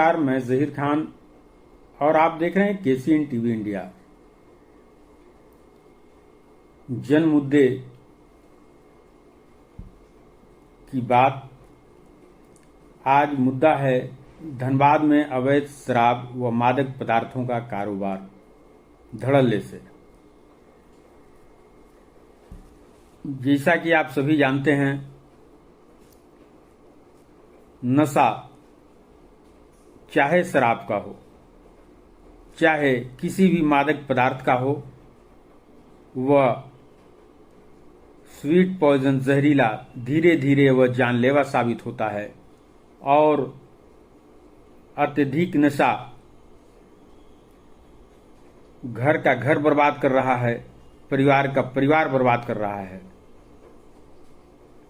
नमस्कार, मैं जहीर खान और आप देख रहे हैं केसीएन टीवी इंडिया। जन मुद्दे की बात। आज मुद्दा है धनबाद में अवैध शराब व मादक पदार्थों का कारोबार धड़ल्ले से। जैसा कि आप सभी जानते हैं, नशा चाहे शराब का हो, चाहे किसी भी मादक पदार्थ का हो, वह स्वीट पॉइजन जहरीला धीरे धीरे वह जानलेवा साबित होता है और अत्यधिक नशा घर का घर बर्बाद कर रहा है, परिवार का परिवार बर्बाद कर रहा है।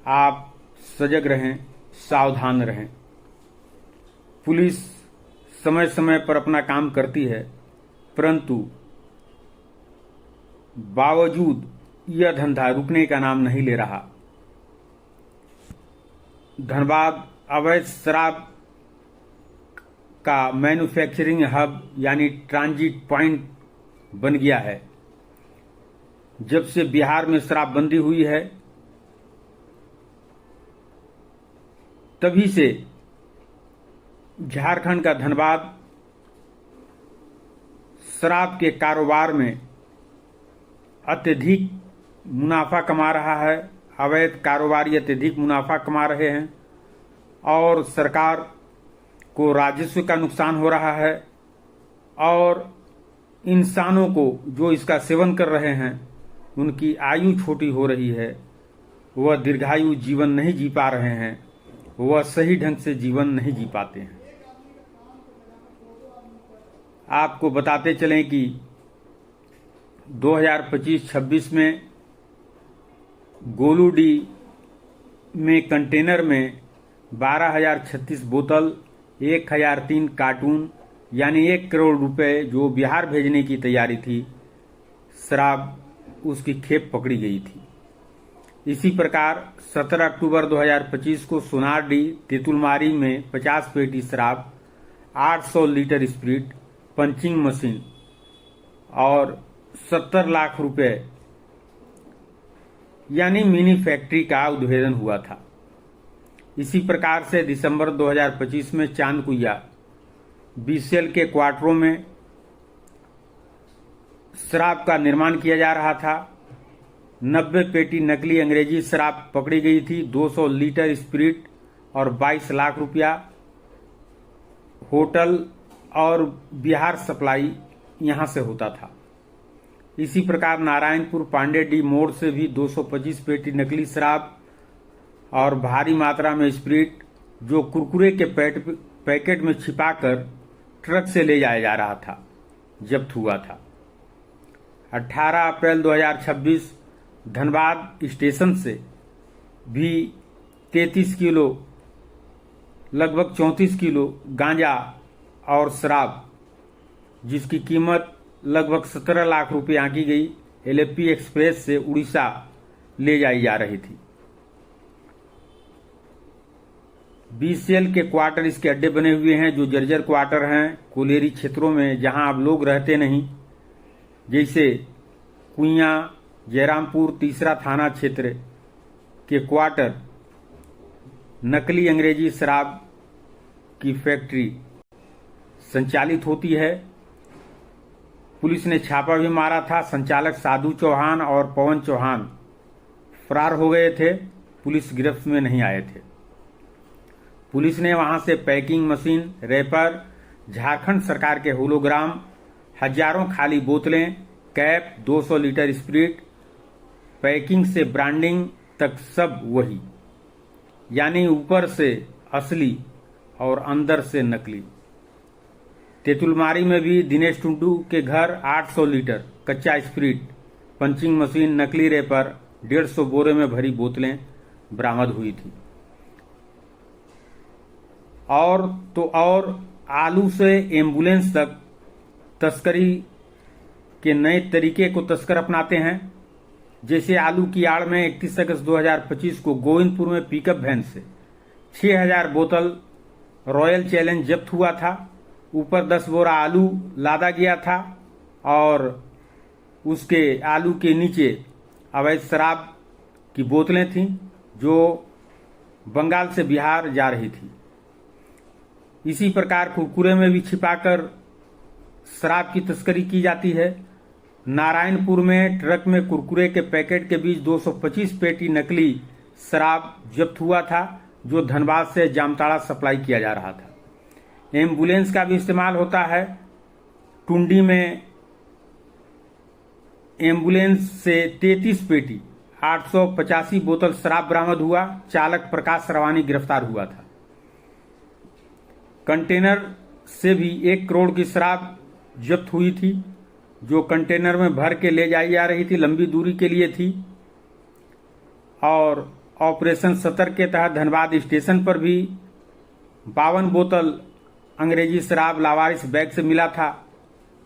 आप सजग रहें, सावधान रहें। पुलिस समय समय पर अपना काम करती है, परंतु बावजूद यह धंधा रुकने का नाम नहीं ले रहा। धनबाद अवैध शराब का मैन्युफैक्चरिंग हब यानी ट्रांजिट पॉइंट बन गया है। जब से बिहार में शराबबंदी हुई है, तभी से झारखंड का धनबाद शराब के कारोबार में अत्यधिक मुनाफा कमा रहा है। अवैध कारोबारी अत्यधिक मुनाफा कमा रहे हैं और सरकार को राजस्व का नुकसान हो रहा है और इंसानों को जो इसका सेवन कर रहे हैं उनकी आयु छोटी हो रही है, वह दीर्घायु जीवन नहीं जी पा रहे हैं, वह सही ढंग से जीवन नहीं जी पाते हैं। आपको बताते चलें कि 2025-26 में गोलूडी में कंटेनर में 12,036 बोतल, 1,003 कार्टून यानी 1 करोड़ रुपए जो बिहार भेजने की तैयारी थी, शराब उसकी खेप पकड़ी गई थी। इसी प्रकार 17 अक्टूबर 2025 को सोनारडी तेतुलमारी में 50 पेटी शराब, 800 लीटर स्प्रिट, पंचिंग मशीन और 70 लाख रुपए यानी मिनी फैक्ट्री का उद्भेदन हुआ था। इसी प्रकार से दिसंबर 2025 में चांदकुइया बीसीएल के क्वार्टरों में शराब का निर्माण किया जा रहा था। 90 पेटी नकली अंग्रेजी शराब पकड़ी गई थी, 200 लीटर स्पिरिट और 22 लाख रुपया। होटल और बिहार सप्लाई यहां से होता था। इसी प्रकार नारायणपुर पांडे डी मोड़ से भी 225 पेटी नकली शराब और भारी मात्रा में स्पिरिट जो कुरकुरे के पैकेट में छिपाकर ट्रक से ले जाया जा रहा था, जब्त हुआ था। 18 अप्रैल 2026 धनबाद स्टेशन से भी 33 किलो लगभग 34 किलो गांजा और शराब जिसकी कीमत लगभग 17 लाख रुपए आंकी गई, एलएपी एक्सप्रेस से उड़ीसा ले जाई जा रही थी। बीसीएल के क्वार्टर इसके अड्डे बने हुए हैं जो जर्जर क्वार्टर हैं कोलेरी क्षेत्रों में, जहां अब लोग रहते नहीं, जैसे कुइया, जयरामपुर तीसरा थाना क्षेत्र के क्वार्टर। नकली अंग्रेजी शराब की फैक्ट्री संचालित होती है। पुलिस ने छापा भी मारा था। संचालक साधु चौहान और पवन चौहान फरार हो गए थे, पुलिस गिरफ्त में नहीं आए थे। पुलिस ने वहां से पैकिंग मशीन, रैपर, झारखंड सरकार के होलोग्राम, हजारों खाली बोतलें, कैप, 200 लीटर स्पिरिट, पैकिंग से ब्रांडिंग तक सब वही, यानी ऊपर से असली और अंदर से नकली। तेतुलमारी में भी दिनेश टुंडू के घर 800 लीटर कच्चा स्पिरिट, पंचिंग मशीन, नकली रैपर, 150 बोरे में भरी बोतलें बरामद हुई थी। और तो और आलू से एम्बुलेंस तक तस्करी के नए तरीके को तस्कर अपनाते हैं। जैसे आलू की आड़ में 31 अगस्त 2025 को गोविंदपुर में पिकअप वैन से 6,000 बोतल रॉयल चैलेंज जब्त हुआ था। ऊपर 10 बोरा आलू लादा गया था और उसके आलू के नीचे अवैध शराब की बोतलें थीं जो बंगाल से बिहार जा रही थी। इसी प्रकार कुरकुरे में भी छिपाकर शराब की तस्करी की जाती है। नारायणपुर में ट्रक में कुरकुरे के पैकेट के बीच 225 पेटी नकली शराब जब्त हुआ था जो धनबाद से जामताड़ा सप्लाई किया जा रहा था। एम्बुलेंस का भी इस्तेमाल होता है। टुंडी में एम्बुलेंस से 33 पेटी 885 बोतल शराब बरामद हुआ। चालक प्रकाश रवानी गिरफ्तार हुआ था। कंटेनर से भी 1 करोड़ की शराब जब्त हुई थी जो कंटेनर में भर के ले जाई जा रही थी, लंबी दूरी के लिए थी। और ऑपरेशन सतर्क के तहत धनबाद स्टेशन पर भी 52 बोतल अंग्रेजी शराब लावारिस बैग से मिला था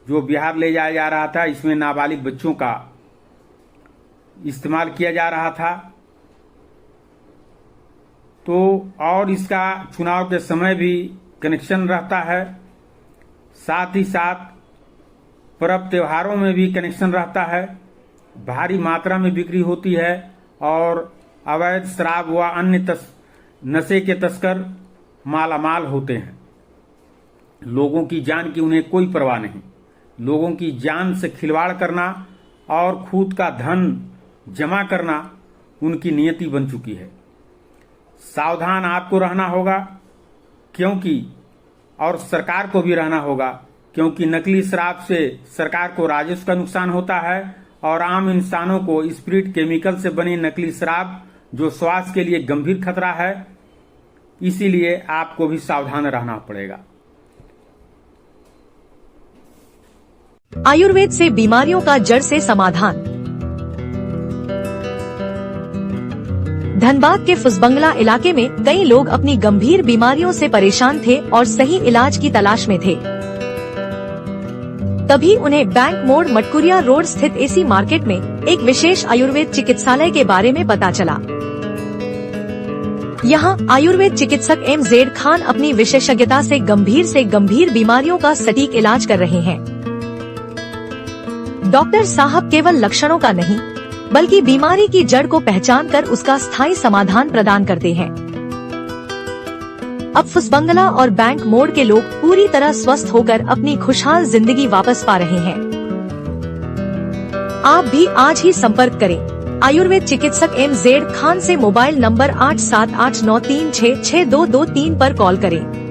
जो बिहार ले जाया जा रहा था। इसमें नाबालिग बच्चों का इस्तेमाल किया जा रहा था। तो और इसका चुनाव के समय भी कनेक्शन रहता है, साथ ही साथ पर्व त्योहारों में भी कनेक्शन रहता है। भारी मात्रा में बिक्री होती है और अवैध शराब व अन्य नशे के तस्कर मालामाल होते हैं। लोगों की जान की उन्हें कोई परवाह नहीं। लोगों की जान से खिलवाड़ करना और खुद का धन जमा करना उनकी नियति बन चुकी है। सावधान आपको रहना होगा क्योंकि और सरकार को भी रहना होगा क्योंकि नकली शराब से सरकार को राजस्व का नुकसान होता है और आम इंसानों को स्प्रिट केमिकल से बनी नकली शराब जो स्वास्थ्य के लिए गंभीर खतरा है। इसीलिए आपको भी सावधान रहना पड़ेगा। आयुर्वेद से बीमारियों का जड़ से समाधान। धनबाद के फुसबंगला इलाके में कई लोग अपनी गंभीर बीमारियों से परेशान थे और सही इलाज की तलाश में थे। तभी उन्हें बैंक मोड़ मटकुरिया रोड स्थित एसी मार्केट में एक विशेष आयुर्वेद चिकित्सालय के बारे में पता चला। यहाँ आयुर्वेद चिकित्सक MZ खान अपनी विशेषज्ञता से गंभीर बीमारियों का सटीक इलाज कर रहे हैं। डॉक्टर साहब केवल लक्षणों का नहीं बल्कि बीमारी की जड़ को पहचान कर उसका स्थायी समाधान प्रदान करते हैं। अब फुसबंगला और बैंक मोड़ के लोग पूरी तरह स्वस्थ होकर अपनी खुशहाल जिंदगी वापस पा रहे हैं। आप भी आज ही संपर्क करें आयुर्वेद चिकित्सक MZ खान से। मोबाइल नंबर 8789366223 पर कॉल करें।